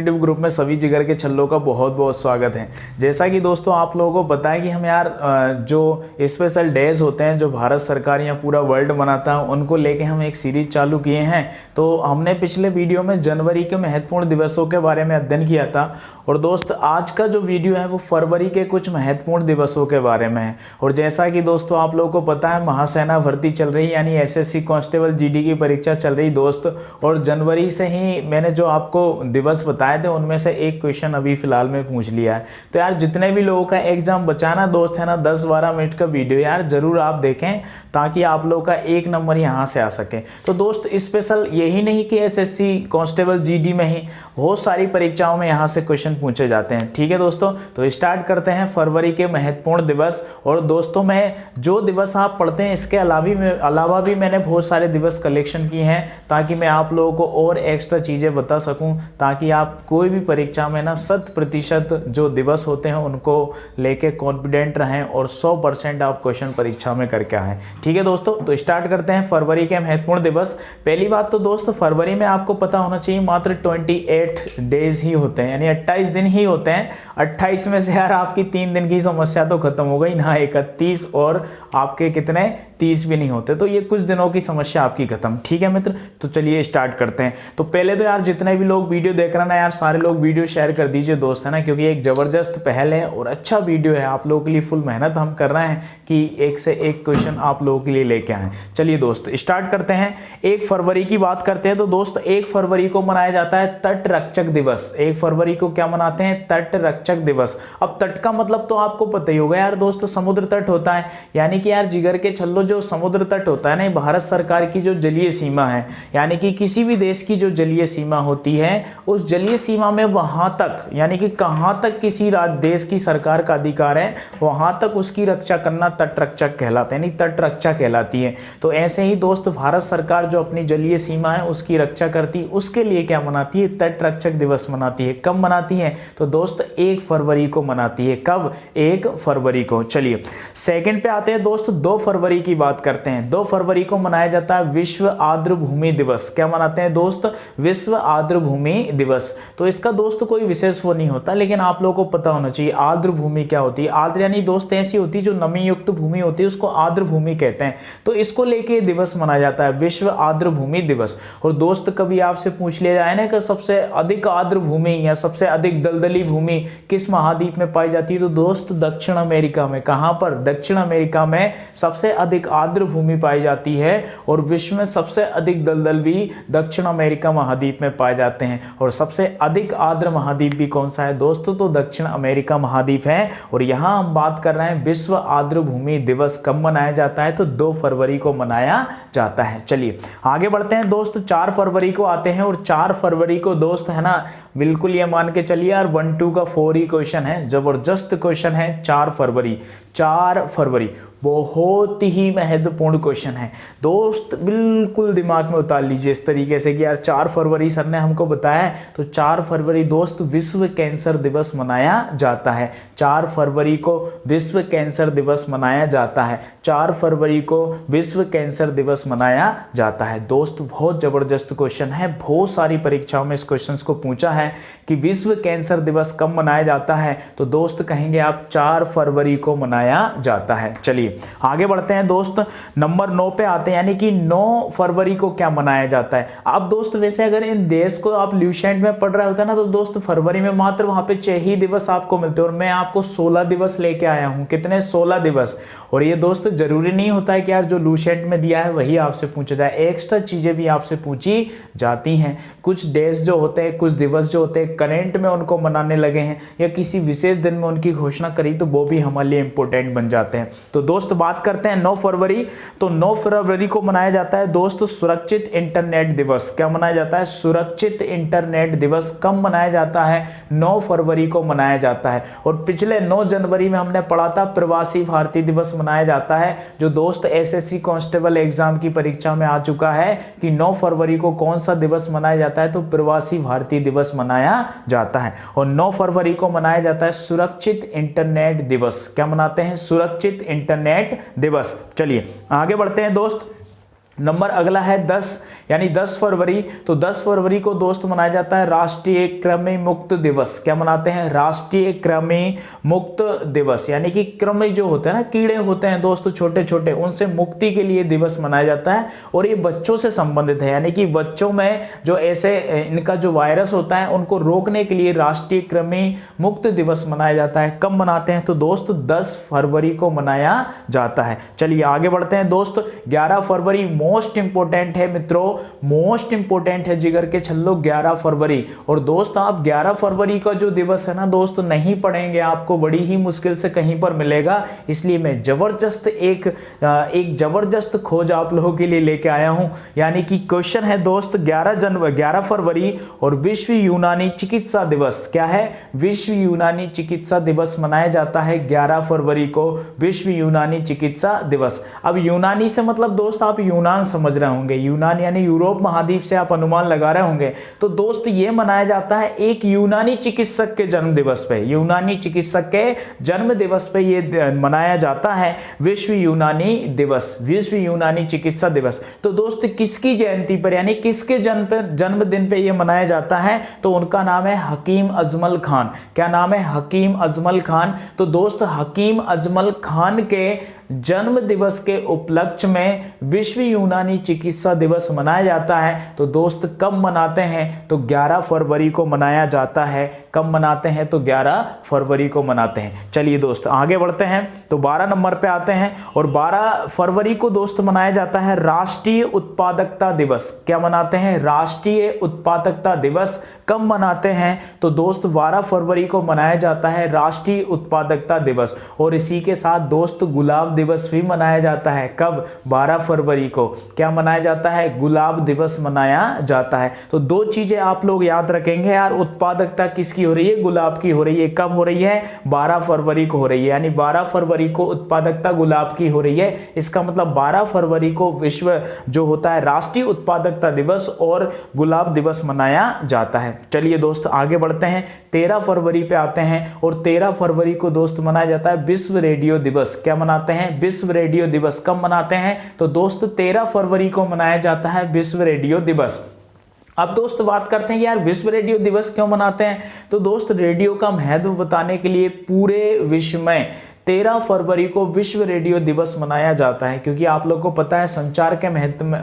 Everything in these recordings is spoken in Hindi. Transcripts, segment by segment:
कॉम्पिटिटिव ग्रुप में सभी जिगर के छल्लों का बहुत बहुत स्वागत है। जैसा कि दोस्तों आप लोगों को पता है कि हम यार जो स्पेशल डेज होते हैं जो भारत सरकार या पूरा वर्ल्ड मनाता है उनको लेके हम एक सीरीज चालू किए हैं। तो हमने पिछले वीडियो में जनवरी के महत्वपूर्ण दिवसों के बारे में अध्ययन किया था और दोस्त आज का जो वीडियो है वो फरवरी के कुछ महत्वपूर्ण दिवसों के बारे में है। और जैसा कि दोस्तों आप लोगों को पता है महासेना भर्ती चल रही यानी एसएससी कांस्टेबल जीडी की परीक्षा चल रही दोस्त, और जनवरी से ही मैंने जो आपको दिवस बताए थे उनमें से एक क्वेश्चन अभी फिलहाल में पूछ लिया है। तो यार जितने भी लोगों का एग्जाम बचाना दोस्त है ना 10-12 मिनट का वीडियो यार जरूर आप देखें ताकि आप लोगों का एक नंबर यहाँ से आ सके। तो दोस्त स्पेशल यही नहीं कि एसएससी कांस्टेबल जीडी में ही बहुत सारी परीक्षाओं में यहाँ से क्वेश्चन पूछे जाते हैं। ठीक है दोस्तों, तो स्टार्ट करते हैं फरवरी के महत्वपूर्ण दिवस। और दोस्तों मैं जो दिवस आप पढ़ते हैं इसके अलावा भी मैंने बहुत सारे दिवस कलेक्शन किए हैं ताकि मैं आप लोगों को और एक्स्ट्रा चीज़ें बता सकूं, ताकि आप कोई भी परीक्षा में ना 100% जो दिवस होते हैं उनको लेके कॉन्फिडेंट रहें और 100% आप क्वेश्चन परीक्षा में करके आएँ। ठीक है दोस्तों, तो स्टार्ट करते हैं फरवरी के महत्वपूर्ण दिवस। पहली बात तो दोस्त फरवरी में आपको पता होना चाहिए मात्र 28 डेज ही होते हैं यानी 28 दिन ही होते हैं। 28 में से यार आपकी 3 दिन की समस्या तो खत्म हो गई ना, 31 और आपके कितने 30 भी नहीं होते, तो ये कुछ दिनों की समस्या आपकी खत्म। ठीक है मित्र, तो चलिए स्टार्ट करते हैं। तो पहले तो यार जितने भी लोग वीडियो देख रहे हैं ना यार सारे लोग वीडियो शेयर कर दीजिए दोस्त, है ना, क्योंकि एक जबरदस्त पहल है और अच्छा वीडियो है। आप लोगों के लिए फुल मेहनत हम कर रहे हैं कि एक से एक क्वेश्चन आप लोगों के लिए लेके आए। चलिए दोस्त स्टार्ट करते हैं। 1 फरवरी की बात करते हैं तो दोस्त 1 फरवरी को मनाया जाता है तट रक्षक दिवस। 1 फरवरी को क्या मनाते हैं? तट रक्षक दिवस। अब तट का मतलब तो आपको पता ही होगा यार दोस्त, समुद्र तट होता है। यानी कि यार जिगर के छल्लो जो समुद्र तट होता है ना भारत सरकार की जो जलीय सीमा है, यानी कि किसी भी देश की जो जलीय सीमा होती है उस जलीय सीमा में वहां तक यानी कि कहां तक किसी देश की सरकार का अधिकार है वहां तक उसकी रक्षा करना तट रक्षक कहलाता है, यानी तट रक्षा कहलाती है। तो ऐसे ही दोस्त भारत सरकार जो अपनी जलीय सीमा है उसकी रक्षा करती, उसके लिए क्या मनाती है? तट रक्षक दिवस मनाती है। कब मनाती है? तो दोस्त 1 फरवरी को मनाती है। कब? 1 फरवरी को। चलिए सेकंड पे आते हैं दोस्त, 2 फरवरी की बात करते हैं। 2 फरवरी को मनाया जाता है विश्व आर्द्र भूमि दिवस। क्या मनाते हैं दोस्त? विश्व आर्द्र भूमि दिवस। तो इसका दोस्त कोई विशेष वो नहीं होता, लेकिन आप लोगों को पता होना चाहिए आर्द्र भूमि क्या होती है। आर्द्र यानी दोस्त ऐसी होती है जो नमी युक्त भूमि होती है, उसको आर्द्र भूमि कहते हैं। तो इसको लेके दिवस मनाया जाता है विश्व आर्द्र भूमि दिवस। और दोस्त कभी आपसे पूछ लिया जाए ना कि सबसे अधिक आर्द्र भूमि या सबसे अधिक दलदली भूमि किस महाद्वीप में पाई जाती है, तो दोस्त दक्षिण अमेरिका में। कहां पर? दक्षिण अमेरिका में सबसे अधिक आर्द्र भूमि पाई जाती है और विश्व में सबसे अधिक दलदल भी दक्षिण अमेरिका महाद्वीप में पाए जाते हैं। और सबसे अधिक आर्द्र महाद्वीप भी कौन सा है दोस्तों? तो दक्षिण अमेरिका महाद्वीप है। और यहां हम बात कर रहे हैं विश्व आर्द्र भूमि दिवस कब मनाया जाता है? तो 2 फरवरी को मनाया जाता है। चलिए आगे बढ़ते हैं दोस्त, 4 फरवरी को आते हैं। और 4 फरवरी को दोस्त है ना बिल्कुल ये मान के चलिए यार 1-2 का 4 ही क्वेश्चन है, जबरदस्त क्वेश्चन है। 4 फरवरी, 4 फरवरी बहुत ही महत्वपूर्ण क्वेश्चन है दोस्त, बिल्कुल दिमाग में उतार लीजिए इस तरीके से कि यार 4 फरवरी सर ने हमको बताया है। तो 4 फरवरी दोस्त विश्व कैंसर दिवस मनाया जाता है। 4 फरवरी को विश्व कैंसर दिवस मनाया जाता है। 4 फरवरी को विश्व कैंसर दिवस मनाया जाता है। दोस्त बहुत जबरदस्त क्वेश्चन है, बहुत सारी परीक्षाओं में इस क्वेश्चन को पूछा है कि विश्व कैंसर दिवस कब मनाया जाता है, तो दोस्त कहेंगे आप 4 फरवरी को मनाया जाता है। चलिए आगे बढ़ते हैं दोस्त, नंबर 9 पे आते हैं, यानी कि 9 फरवरी को क्या मनाया जाता है। आप दोस्त वैसे अगर इन देश को आप ल्यूसेंट में पढ़ रहे होते हैं ना तो दोस्त फरवरी में मात्र वहां पे 6 ही दिवस आपको मिलते हैं और मैं आपको 16 दिवस लेके आया हूं। कितने? 16 दिवस। और ये दोस्त जरूरी नहीं होता है कि यार जो ल्यूसेंट में दिया है वही आपसे पूछा जाए, एक्स्ट्रा चीजें भी आपसे पूछी जाती हैं। कुछ डेज जो होते हैं, कुछ दिवस जो होते हैं करंट में उनको मनाने लगे हैं या किसी विशेष दिन में उनकी घोषणा करी तो वो भी हमारे लिए इंपॉर्टेंट बन जाते हैं। तो दोस्त बात करते हैं 9 फरवरी। तो 9 फरवरी को मनाया जाता है दोस्त सुरक्षित इंटरनेट दिवस। क्या मनाया जाता है? सुरक्षित इंटरनेट दिवस। कब मनाया जाता है? 9 फरवरी को मनाया जाता है। और पिछले 9 जनवरी में हमने पढ़ा था प्रवासी भारतीय दिवस मनाया जाता है, जो दोस्त एसएससी कांस्टेबल एग्जाम की परीक्षा में आ चुका है कि 9 फरवरी को कौन सा दिवस मनाया जाता है, तो प्रवासी भारतीय दिवस मनाया जाता है। और 9 फरवरी को मनाया जाता है सुरक्षित इंटरनेट दिवस। क्या मनाते हैं? सुरक्षित इंटरनेट दिवस। चलिए आगे बढ़ते हैं दोस्त, नंबर अगला है 10, यानी 10 फरवरी। तो 10 फरवरी को दोस्त मनाया जाता है राष्ट्रीय कृमि मुक्त दिवस। क्या मनाते हैं? राष्ट्रीय कृमि मुक्त दिवस, यानी कि कृमि जो होते हैं ना, कीड़े होते हैं दोस्त छोटे छोटे, उनसे मुक्ति के लिए दिवस मनाया जाता है। और ये बच्चों से संबंधित है, यानी कि बच्चों में जो ऐसे इनका जो वायरस होता है उनको रोकने के लिए राष्ट्रीय कृमि मुक्त दिवस मनाया जाता है। कब मनाते हैं? तो दोस्त 10 फरवरी को मनाया जाता है। चलिए आगे बढ़ते हैं दोस्त। 11 फरवरी मोस्ट इंपोर्टेंट है मित्रों, मोस्ट इंपोर्टेंट है जिगर के छल्लो 11 फरवरी। और दोस्त आप 11 फरवरी का जो दिवस है ना दोस्त नहीं पढ़ेंगे, आपको बड़ी ही मुश्किल से कहीं पर मिलेगा, इसलिए मैं जबरदस्त एक जबरदस्त खोज आप लोगों के लिए लेके आया हूं। यानी कि क्वेश्चन है दोस्त 11 फरवरी और विश्व यूनानी चिकित्सा दिवस। क्या है? विश्व यूनानी चिकित्सा दिवस मनाया जाता है 11 फरवरी को, विश्व यूनानी चिकित्सा दिवस। अब यूनानी से मतलब दोस्त आप यूनान समझ रहे होंगे, यूनान यानी यूरोप महाद्वीप से आप अनुमान लगा रहे होंगे। तो दोस्त ये मनाया जाता है एक यूनानी चिकित्सक के जन्म दिवस पे, यूनानी चिकित्सक के जन्म दिवस पे ये मनाया जाता है विश्व यूनानी दिवस, विश्व यूनानी चिकित्सा दिवस। तो दोस्त किसकी जयंती पर यानी किसके जन्मदिन पे ये मनाया जाता है? तो उनका नाम है हकीम अजमल खान। क्या नाम है? हकीम अजमल खान। तो दोस्त हकीम अजमल खान के जन्म दिवस के उपलक्ष्य में विश्व यूनानी चिकित्सा दिवस मनाया जाता है। तो दोस्त कब मनाते हैं? तो 11 फरवरी को मनाया जाता है। कब मनाते हैं? तो 11 फरवरी को मनाते हैं। चलिए दोस्त आगे बढ़ते हैं। तो 12 नंबर पे आते हैं और 12 फरवरी को दोस्त मनाया जाता है राष्ट्रीय उत्पादकता दिवस। क्या मनाते हैं? राष्ट्रीय उत्पादकता दिवस। कब मनाते हैं? तो दोस्त 12 फरवरी को मनाया जाता है राष्ट्रीय उत्पादकता दिवस। और इसी के साथ दोस्त गुलाब दिवस भी मनाया जाता है। कब? 12 फरवरी को क्या मनाया जाता है? गुलाब दिवस मनाया जाता है। तो दो चीजें आप लोग याद रखेंगे यार, उत्पादकता किसकी हो रही है? गुलाब की हो रही है। कब हो रही है? 12 फरवरी को हो रही है, यानी 12 फरवरी को उत्पादकता गुलाब की हो रही है। इसका मतलब 12 फरवरी को विश्व जो होता है राष्ट्रीय उत्पादकता दिवस और गुलाब दिवस मनाया जाता है। चलिए दोस्त आगे बढ़ते हैं। 13 फरवरी पे आते हैं और 13 फरवरी को दोस्त मनाया जाता है विश्व रेडियो दिवस। क्या मनाते हैं? विश्व रेडियो दिवस। कब मनाते हैं? तो दोस्त 13 फरवरी को मनाया जाता है विश्व रेडियो दिवस। अब दोस्त बात करते हैं कि यार विश्व रेडियो दिवस क्यों मनाते हैं? तो दोस्त रेडियो का महत्व बताने के लिए पूरे विश्व में 13 फरवरी को विश्व रेडियो दिवस मनाया जाता है, क्योंकि आप लोगों को पता है संचार के महत्व में,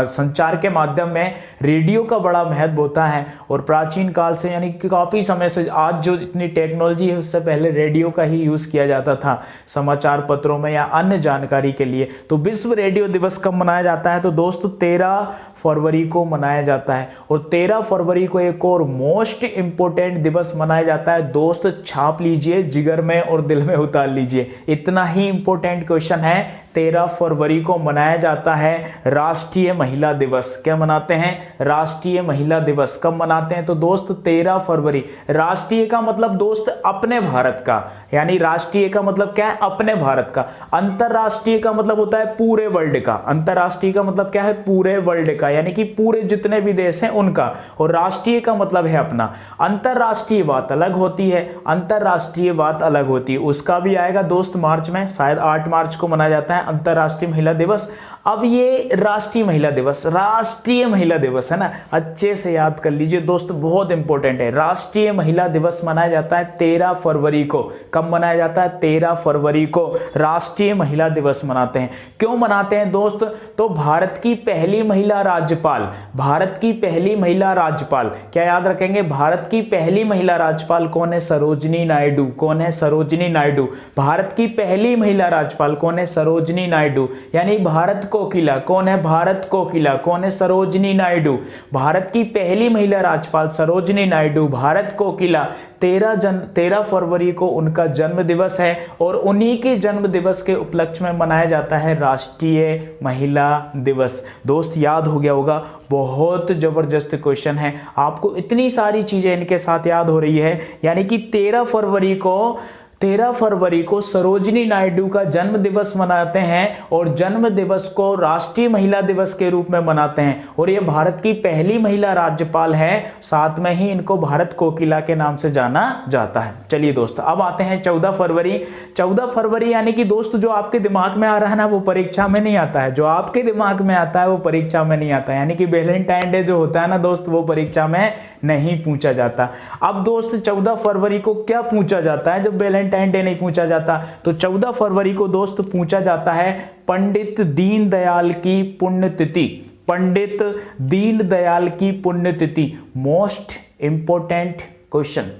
संचार के माध्यम में रेडियो का बड़ा महत्व होता है। और प्राचीन काल से यानी कि काफ़ी समय से, आज जो इतनी टेक्नोलॉजी है उससे पहले रेडियो का ही यूज़ किया जाता था समाचार पत्रों में या अन्य जानकारी के लिए। तो विश्व रेडियो दिवस कब मनाया जाता है? तो दोस्त 13 फरवरी को मनाया जाता है। और 13 फरवरी को एक और मोस्ट इंपोर्टेंट दिवस मनाया जाता है दोस्त, छाप लीजिए, जिगर में और दिल में उतार लीजिए, इतना ही इंपॉर्टेंट क्वेश्चन है। 13 फरवरी को मनाया जाता है राष्ट्रीय महिला दिवस। क्या मनाते हैं? राष्ट्रीय महिला दिवस। कब मनाते हैं? तो दोस्त 13 फरवरी। राष्ट्रीय का मतलब दोस्त अपने भारत का, यानी राष्ट्रीय का मतलब क्या है? अपने भारत का। अंतरराष्ट्रीय का मतलब होता है पूरे वर्ल्ड का। अंतरराष्ट्रीय का मतलब क्या है? पूरे वर्ल्ड का, यानी कि पूरे जितने भी देश हैं उनका। और राष्ट्रीय का मतलब है अपना। अंतरराष्ट्रीय बात अलग होती है, अंतरराष्ट्रीय बात अलग होती है। उसका भी आएगा दोस्त मार्च में, शायद 8 मार्च को मनाया जाता है अंतरराष्ट्रीय महिला दिवस। अब ये राष्ट्रीय महिला दिवस, राष्ट्रीय महिला दिवस है ना, अच्छे से याद कर लीजिए दोस्त, बहुत इंपॉर्टेंट है। राष्ट्रीय महिला दिवस मनाया जाता है 13 फरवरी को। कब मनाया जाता है? 13 फरवरी को राष्ट्रीय महिला दिवस मनाते हैं। क्यों मनाते हैं दोस्त? तो भारत की पहली महिला राज्यपाल, भारत की पहली महिला राज्यपाल, क्या याद रखेंगे? भारत की पहली महिला राज्यपाल कौन है? सरोजिनी नायडू। कौन है? सरोजिनी नायडू। भारत की पहली महिला राज्यपाल कौन है? सरोजिनी नायडू। यानी भारत कोकिला। कौन है? भारत कोकिला। कौन है? सरोजिनी नायडू। भारत की पहली महिला राज्यपाल सरोजिनी नायडू, भारत कोकिला। 13 फरवरी को उनका जन्म दिवस है और उन्हीं के जन्म दिवस के उपलक्ष्य में मनाया जाता है राष्ट्रीय महिला दिवस। दोस्त याद हो गया होगा, बहुत जबरदस्त क्वेश्चन है। आपको इतनी सारी चीजें इनके साथ याद हो रही है, यानी कि 13 फरवरी को 13 फरवरी को सरोजिनी नायडू का जन्म दिवस मनाते हैं और जन्म दिवस को राष्ट्रीय महिला दिवस के रूप में मनाते हैं और ये भारत की पहली महिला राज्यपाल है, साथ में ही इनको भारत कोकिला के नाम से जाना जाता है। चलिए दोस्त, अब आते हैं 14 फरवरी। 14 फरवरी यानी कि दोस्त जो आपके दिमाग में आ रहा है ना, वो परीक्षा में नहीं आता है। जो आपके दिमाग में आता है वो परीक्षा में नहीं आता है, यानी कि वैलेंटाइन डे जो होता है ना दोस्त, वो परीक्षा में नहीं पूछा जाता। अब दोस्त 14 फरवरी को क्या पूछा जाता है जब वैलेंटाइन डे नहीं पूछा जाता? तो 14 फरवरी को दोस्त पूछा जाता है पंडित दीनदयाल की पुण्यतिथि। पंडित दीनदयाल की पुण्यतिथि, मोस्ट इंपोर्टेंट क्वेश्चन।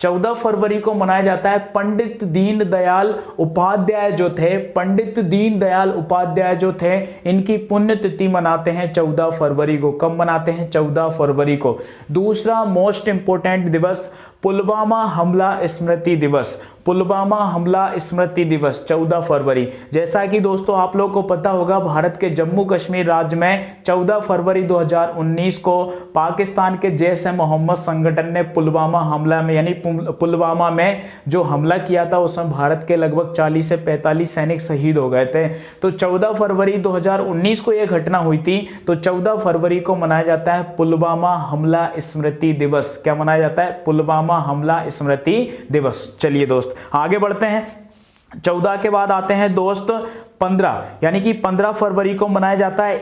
14 फरवरी को मनाया जाता है पंडित दीनदयाल उपाध्याय जो थे, पंडित दीनदयाल उपाध्याय जो थे, इनकी पुण्यतिथि मनाते हैं 14 फरवरी को। कब मनाते हैं? 14 फरवरी को। दूसरा मोस्ट इंपोर्टेंट दिवस पुलवामा हमला स्मृति दिवस। पुलवामा हमला स्मृति दिवस 14 फरवरी। जैसा कि दोस्तों आप लोगों को पता होगा, भारत के जम्मू कश्मीर राज्य में 14 फरवरी 2019 को पाकिस्तान के जैश ए मोहम्मद संगठन ने पुलवामा हमला में, यानी पुलवामा में जो हमला किया था, उसमें भारत के लगभग 40 से 45 सैनिक शहीद हो गए थे। तो 14 फरवरी 2019 को यह घटना हुई थी, तो 14 फरवरी को मनाया जाता है पुलवामा हमला स्मृति दिवस। क्या मनाया जाता है? पुलवामा हमला स्मृति दिवस। चलिए दोस्त आगे बढ़ते हैं। 14 के बाद आते हैं दोस्त 15, यानी कि 15 फरवरी को मनाया जाता है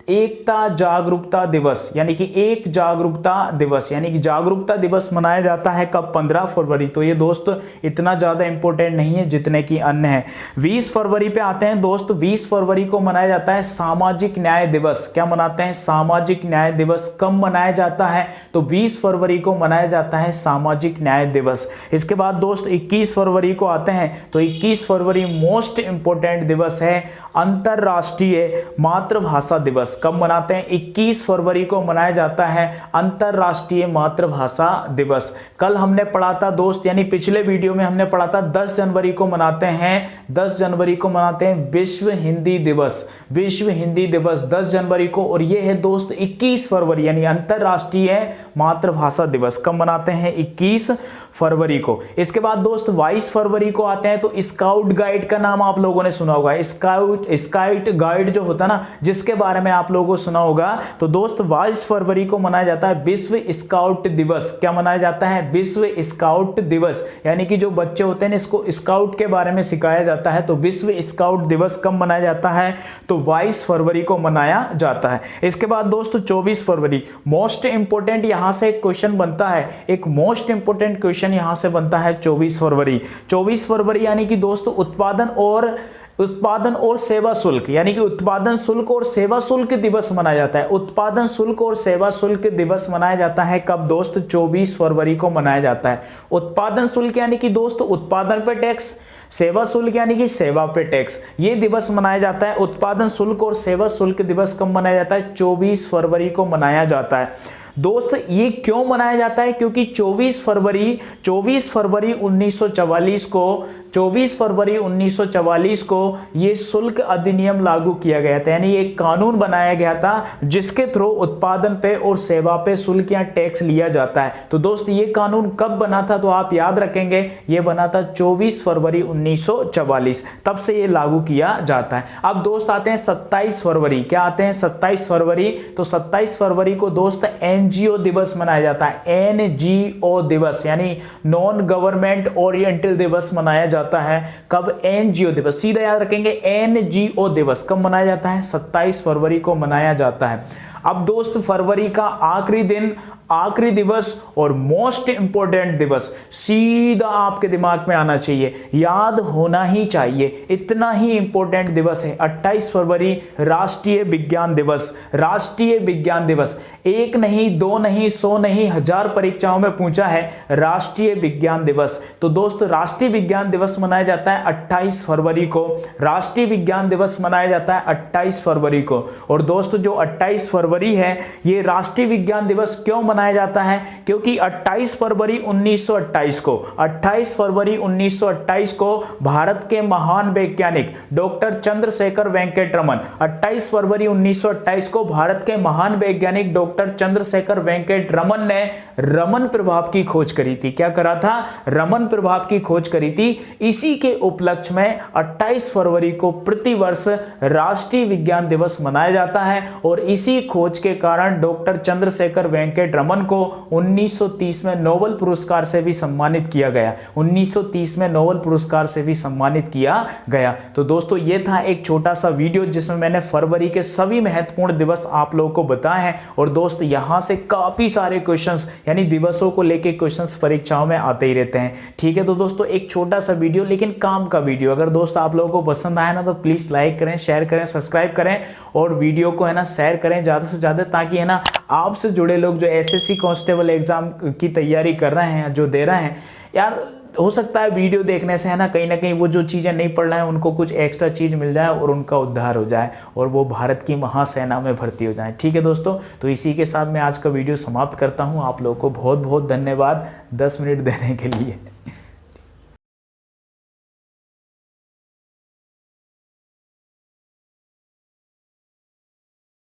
एकता जागरूकता दिवस, यानी कि एक जागरूकता दिवस, यानी कि जागरूकता दिवस मनाया जाता है कब? 15 फरवरी। तो ये दोस्त इतना ज्यादा इंपॉर्टेंट नहीं है जितने की अन्य है। 20 फरवरी पे आते हैं दोस्त। 20 फरवरी को मनाया जाता है सामाजिक न्याय दिवस। क्या मनाते हैं? सामाजिक न्याय दिवस। कब मनाया जाता है? तो 20 फरवरी को मनाया जाता है सामाजिक न्याय दिवस। इसके बाद दोस्त 21 फरवरी को आते हैं, तो 21 फरवरी मोस्ट इंपोर्टेंट दिवस है अंतरराष्ट्रीय मातृभाषा दिवस। कब मनाते हैं? 21 फरवरी को मनाया जाता है अंतरराष्ट्रीय मातृभाषा दिवस। कल हमने पढ़ा था दोस्त, यानी पिछले वीडियो में हमने पढ़ा था 10 जनवरी को मनाते हैं, 10 जनवरी को मनाते हैं विश्व हिंदी दिवस। विश्व हिंदी दिवस 10 जनवरी को, और ये है दोस्त 21 फरवरी, यानी अंतरराष्ट्रीय मातृभाषा दिवस। कब मनाते हैं? 21 फरवरी को। इसके बाद दोस्त 22 फरवरी को आते हैं, तो स्काउट गाइड का नाम आप लोगों ने सुना होगा। स्काउट गाइड जो होता ना, जिसके बारे में आप लोगों को सुना होगा, तो दोस्त 22 फरवरी को मनाया जाता है विश्व स्काउट दिवस। क्या मनाया जाता है? विश्व स्काउट दिवस, यानी कि जो बच्चे होते हैं इसको स्काउट के बारे में सिखाया जाता है। तो विश्व स्काउट दिवस कब मनाया जाता है? तो 22 फरवरी को मनाया जाता है। इसके बाद दोस्त 24 फरवरी मोस्ट इंपोर्टेंट, यहां से एक क्वेश्चन बनता है, एक मोस्ट इंपोर्टेंट क्वेश्चन यहां से बनता है 24 फरवरी। 24 फरवरी यानी कि दोस्तों उत्पादन और सेवा शुल्क, यानी कि उत्पादन शुल्क और सेवा शुल्क दिवस मनाया जाता है। उत्पादन शुल्क और सेवा शुल्क दिवस मनाया जाता है कब दोस्त? 24 फरवरी को मनाया जाता है। उत्पादन शुल्क यानी कि दोस्त उत्पादन पे टैक्स, सेवा शुल्क यानी कि सेवा पे टैक्स, ये दिवस मनाया जाता है। उत्पादन शुल्क और सेवा शुल्क दिवस कब मनाया जाता है? 24 फरवरी को मनाया जाता है। दोस्त ये क्यों मनाया जाता है? क्योंकि 24 फरवरी 1944 को ये शुल्क अधिनियम लागू किया गया था, यानी एक कानून बनाया गया था जिसके थ्रू उत्पादन पे और सेवा पे शुल्क या टैक्स लिया जाता है। तो दोस्त ये कानून कब बना था? तो आप याद रखेंगे, ये बना था 24 फरवरी 1944, तब से ये लागू किया जाता है। अब दोस्त आते हैं 27 फरवरी। क्या आते हैं? 27 फरवरी। तो 27 फरवरी को दोस्त एनजीओ दिवस मनाया जाता है। एनजीओ दिवस यानी नॉन गवर्नमेंट ओरिएंटल दिवस मनाया जाता है। कब? एनजीओ दिवस, सीधा याद रखेंगे एनजीओ दिवस कब मनाया जाता है? 27 फरवरी को मनाया जाता है। अब दोस्त फरवरी का आखिरी दिन, आखिरी दिवस और मोस्ट इंपोर्टेंट दिवस सीधा आपके दिमाग में आना चाहिए, याद होना ही चाहिए, इतना ही इंपोर्टेंट दिवस है 28 फरवरी, राष्ट्रीय विज्ञान दिवस। राष्ट्रीय विज्ञान दिवस, एक नहीं, दो नहीं, 100 नहीं, 1000 परीक्षाओं में पूछा है राष्ट्रीय विज्ञान दिवस। तो दोस्त राष्ट्रीय विज्ञान दिवस मनाया जाता है 28 फरवरी को। राष्ट्रीय विज्ञान दिवस मनाया जाता है 28 फरवरी को। और दोस्त जो 28 फरवरी है, ये राष्ट्रीय विज्ञान दिवस क्यों मनाया जाता है? क्योंकि 28 फरवरी 1928 को भारत के महान वैज्ञानिक डॉक्टर चंद्रशेखर वेंकट रमन 28 फरवरी 1928 को भारत के महान वैज्ञानिक डॉक्टर चंद्रशेखर वेंकट रमन ने रमन प्रभाव की खोज करी थी। क्या करा था? रमन प्रभाव की खोज करी थी। इसी के उपलक्ष्य में 28 फरवरी को प्रतिवर्ष राष्ट्रीय विज्ञान दिवस मनाया जाता है और इसी खोज के कारण डॉक्टर चंद्रशेखर वेंकट रमन को 1930 में नोबेल पुरस्कार से भी सम्मानित किया गया। 1930 में नोबेल पुरस्कार से भी सम्मानित किया गया। तो दोस्तों ये था एक छोटा सा वीडियो जिसमें मैंने फरवरी के सभी महत्वपूर्ण दिवस आप लोगों को बताए हैं। और दोस्त यहां से काफी सारे क्वेश्चंस यानी दिवसों को लेके क्वेश्चंस परीक्षाओं में आते ही रहते हैं। ठीक है, तो दोस्तों एक छोटा सा वीडियो लेकिन काम का वीडियो। अगर दोस्त आप लोगों को पसंद आया ना तो प्लीज लाइक करें, शेयर करें, सब्सक्राइब करें और वीडियो को है ना शेयर करें ज्यादा से ज्यादा, ताकि है ना आपसे जुड़े लोग जो एसएससी कांस्टेबल एग्जाम की तैयारी कर रहे हैं, जो दे रहे हैं, यार हो सकता है वीडियो देखने से है ना कहीं वो जो चीज़ें नहीं पढ़ रहे हैं उनको कुछ एक्स्ट्रा चीज़ मिल जाए और उनका उद्धार हो जाए और वो भारत की महासेना में भर्ती हो जाए। ठीक है दोस्तों, तो इसी के साथ मैं आज का वीडियो समाप्त करता हूँ। आप लोगों को बहुत बहुत धन्यवाद 10 मिनट देने के लिए।